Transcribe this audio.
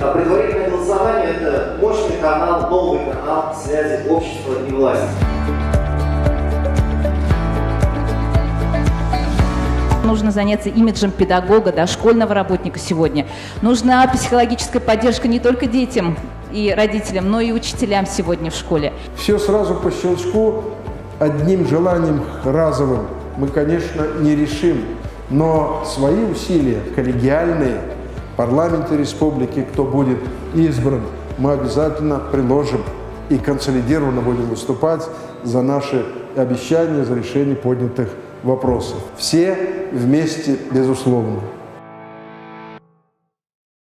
А предварительное голосование – это мощный канал, новый канал связи общества и власти. Нужно заняться имиджем педагога, дошкольного работника сегодня. Нужна психологическая поддержка не только детям и родителям, но и учителям сегодня в школе. Все сразу по щелчку, одним желанием разовым мы, конечно, не решим. Но свои усилия, коллегиальные, в парламенте республики, кто будет избран, мы обязательно приложим и консолидированно будем выступать за наши обещания, за решение поднятых вопросов. Все вместе, безусловно.